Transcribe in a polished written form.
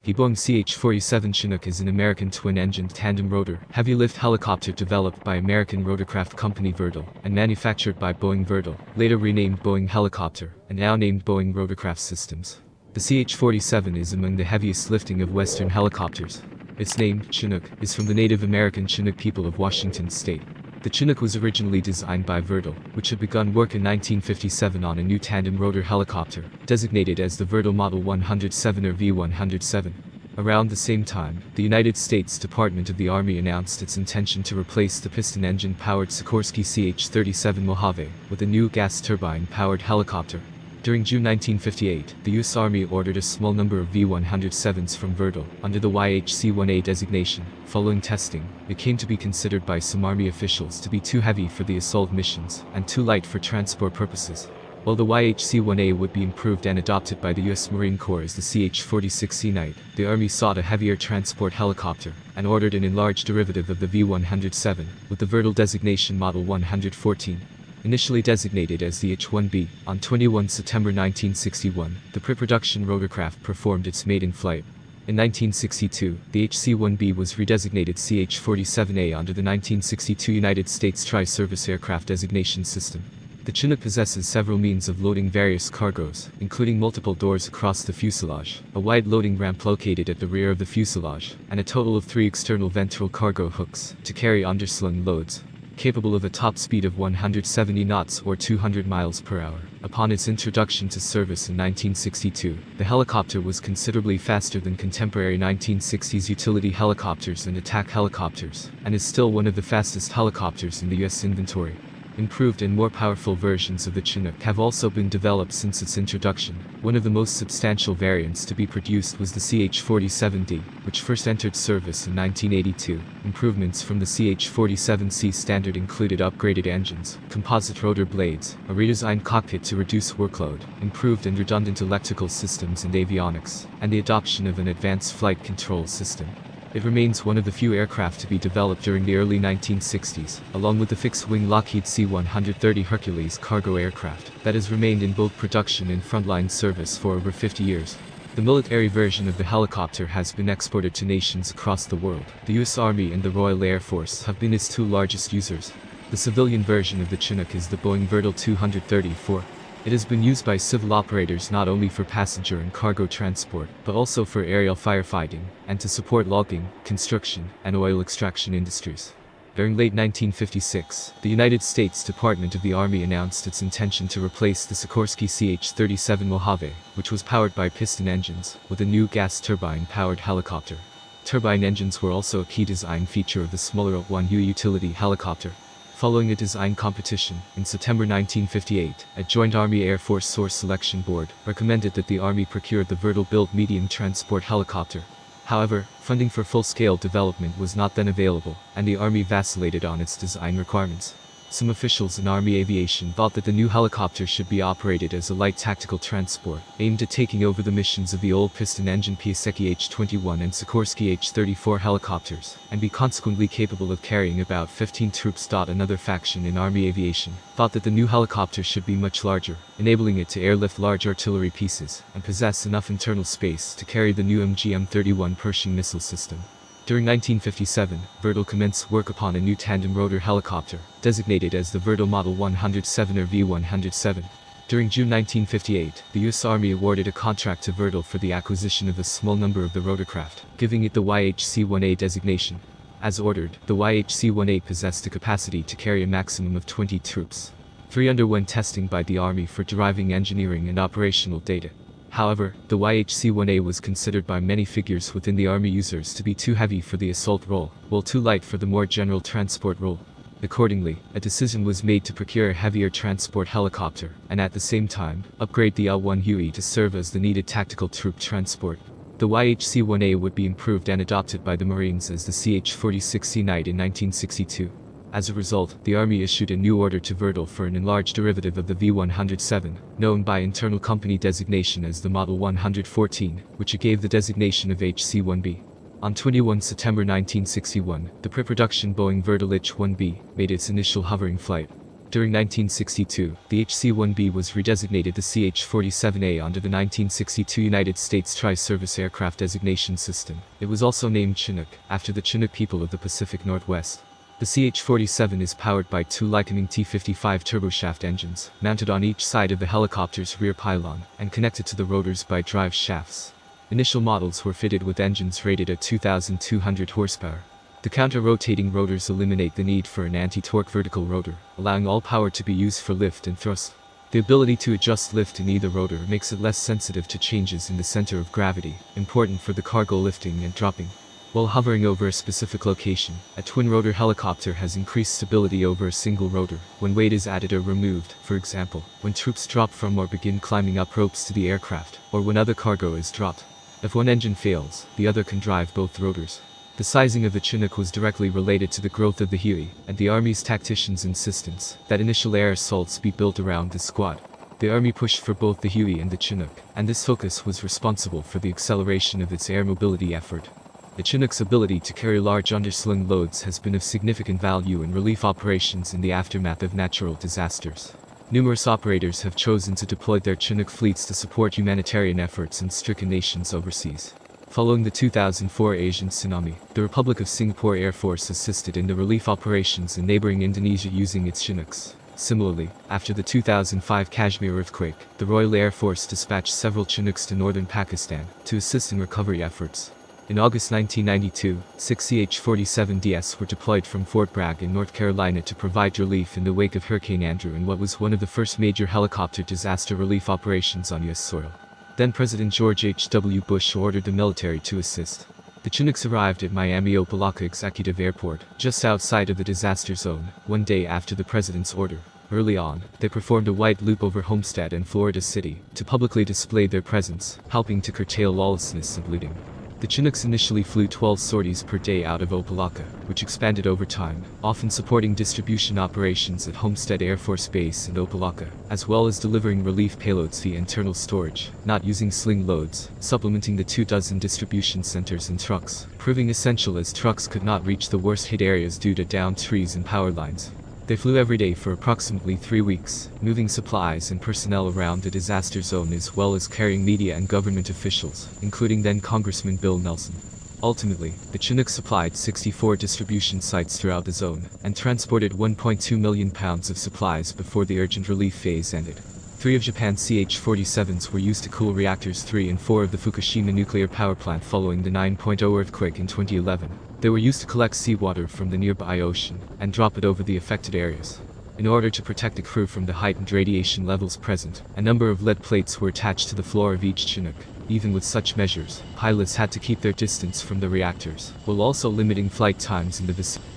The Boeing CH-47 Chinook is an American twin-engined tandem-rotor, heavy-lift helicopter developed by American rotorcraft company Vertol and manufactured by Boeing Vertol, later renamed Boeing Helicopter, and now named Boeing Rotorcraft Systems. The CH-47 is among the heaviest lifting of Western helicopters. Its name, Chinook, is from the Native American Chinook people of Washington state. The Chinook was originally designed by Vertol, which had begun work in 1957 on a new tandem rotor helicopter, designated as the Vertol Model 107 or V107. Around the same time, the United States Department of the Army announced its intention to replace the piston engine-powered Sikorsky CH-37 Mojave with a new gas turbine-powered helicopter. During June 1958, the U.S. Army ordered a small number of V-107s from Vertol under the YHC-1A designation. Following testing, it came to be considered by some Army officials to be too heavy for the assault missions and too light for transport purposes. While the YHC-1A would be improved and adopted by the U.S. Marine Corps as the CH-46C Knight, the Army sought a heavier transport helicopter and ordered an enlarged derivative of the V-107 with the Vertol designation Model 114. Initially designated as the H-1B, on 21 September 1961, the pre-production rotorcraft performed its maiden flight. In 1962, the HC-1B was redesignated CH-47A under the 1962 United States Tri-Service Aircraft Designation System. The Chinook possesses several means of loading various cargoes, including multiple doors across the fuselage, a wide loading ramp located at the rear of the fuselage, and a total of 3 external ventral cargo hooks to carry underslung loads. Capable of a top speed of 170 knots or 200 miles per hour. Upon its introduction to service in 1962, the helicopter was considerably faster than contemporary 1960s utility helicopters and attack helicopters, and is still one of the fastest helicopters in the U.S. inventory. Improved and more powerful versions of the Chinook have also been developed since its introduction. One of the most substantial variants to be produced was the CH-47D, which first entered service in 1982. Improvements from the CH-47C standard included upgraded engines, composite rotor blades, a redesigned cockpit to reduce workload, improved and redundant electrical systems and avionics, and the adoption of an advanced flight control system. It remains one of the few aircraft to be developed during the early 1960s, along with the fixed-wing Lockheed C-130 Hercules cargo aircraft, that has remained in both production and frontline service for over 50 years. The military version of the helicopter has been exported to nations across the world. The U.S. Army and the Royal Air Force have been its 2 largest users. The civilian version of the Chinook is the Boeing Vertol 234. It has been used by civil operators not only for passenger and cargo transport, but also for aerial firefighting, and to support logging, construction, and oil extraction industries. During late 1956, the United States Department of the Army announced its intention to replace the Sikorsky CH-37 Mojave, which was powered by piston engines, with a new gas turbine-powered helicopter. Turbine engines were also a key design feature of the smaller L-1U utility helicopter. Following a design competition, in September 1958, a Joint Army-Air Force Source Selection Board recommended that the Army procure the Vertol-built medium transport helicopter. However, funding for full-scale development was not then available, and the Army vacillated on its design requirements. Some officials in Army aviation thought that the new helicopter should be operated as a light tactical transport, aimed at taking over the missions of the old piston-engine Piasecki H-21 and Sikorsky H-34 helicopters, and be consequently capable of carrying about 15 troops. Another faction in Army aviation thought that the new helicopter should be much larger, enabling it to airlift large artillery pieces, and possess enough internal space to carry the new MGM-31 Pershing missile system. During 1957, Vertol commenced work upon a new tandem rotor helicopter, designated as the Vertol Model 107 or V107. During June 1958, the U.S. Army awarded a contract to Vertol for the acquisition of a small number of the rotorcraft, giving it the YHC-1A designation. As ordered, the YHC-1A possessed the capacity to carry a maximum of 20 troops. 3 underwent testing by the Army for deriving engineering and operational data. However, the YHC-1A was considered by many figures within the Army users to be too heavy for the assault role, while too light for the more general transport role. Accordingly, a decision was made to procure a heavier transport helicopter, and at the same time, upgrade the L-1UE to serve as the needed tactical troop transport. The YHC-1A would be improved and adopted by the Marines as the CH-46C Knight in 1962. As a result, the Army issued a new order to Vertol for an enlarged derivative of the V107, known by internal company designation as the Model 114, which it gave the designation of HC-1B. On 21 September 1961, the pre-production Boeing Vertol H-1B made its initial hovering flight. During 1962, the HC-1B was redesignated the CH-47A under the 1962 United States Tri-Service Aircraft Designation System. It was also named Chinook, after the Chinook people of the Pacific Northwest. The CH-47 is powered by two Lycoming T-55 turboshaft engines, mounted on each side of the helicopter's rear pylon, and connected to the rotors by drive shafts. Initial models were fitted with engines rated at 2,200 horsepower. The counter-rotating rotors eliminate the need for an anti-torque vertical rotor, allowing all power to be used for lift and thrust. The ability to adjust lift in either rotor makes it less sensitive to changes in the center of gravity, important for the cargo lifting and dropping. While hovering over a specific location, a twin-rotor helicopter has increased stability over a single rotor when weight is added or removed, for example, when troops drop from or begin climbing up ropes to the aircraft, or when other cargo is dropped. If one engine fails, the other can drive both rotors. The sizing of the Chinook was directly related to the growth of the Huey, and the Army's tacticians' insistence that initial air assaults be built around the squad. The Army pushed for both the Huey and the Chinook, and this focus was responsible for the acceleration of its air mobility effort. The Chinook's ability to carry large undersling loads has been of significant value in relief operations in the aftermath of natural disasters. Numerous operators have chosen to deploy their Chinook fleets to support humanitarian efforts in stricken nations overseas. Following the 2004 Asian tsunami, the Republic of Singapore Air Force assisted in the relief operations in neighboring Indonesia using its Chinooks. Similarly, after the 2005 Kashmir earthquake, the Royal Air Force dispatched several Chinooks to northern Pakistan to assist in recovery efforts. In August 1992, 6 CH-47DS were deployed from Fort Bragg in North Carolina to provide relief in the wake of Hurricane Andrew in what was one of the first major helicopter disaster relief operations on U.S. soil. Then President George H.W. Bush ordered the military to assist. The Chinooks arrived at Miami-Opa-locka Executive Airport, just outside of the disaster zone, one day after the president's order. Early on, they performed a white loop over Homestead and Florida City to publicly display their presence, helping to curtail lawlessness and looting. The Chinooks initially flew 12 sorties per day out of Opa-locka, which expanded over time, often supporting distribution operations at Homestead Air Force Base and Opa-locka, as well as delivering relief payloads via internal storage, not using sling loads, supplementing the 24 distribution centers and trucks, proving essential as trucks could not reach the worst-hit areas due to downed trees and power lines. They flew every day for approximately 3 weeks, moving supplies and personnel around the disaster zone as well as carrying media and government officials, including then Congressman Bill Nelson. Ultimately, the Chinook supplied 64 distribution sites throughout the zone, and transported 1.2 million pounds of supplies before the urgent relief phase ended. 3 of Japan's CH-47s were used to cool reactors 3 and 4 of the Fukushima nuclear power plant following the 9.0 earthquake in 2011. They were used to collect seawater from the nearby ocean and drop it over the affected areas. In order to protect the crew from the heightened radiation levels present, a number of lead plates were attached to the floor of each Chinook. Even with such measures, pilots had to keep their distance from the reactors, while also limiting flight times in the vicinity.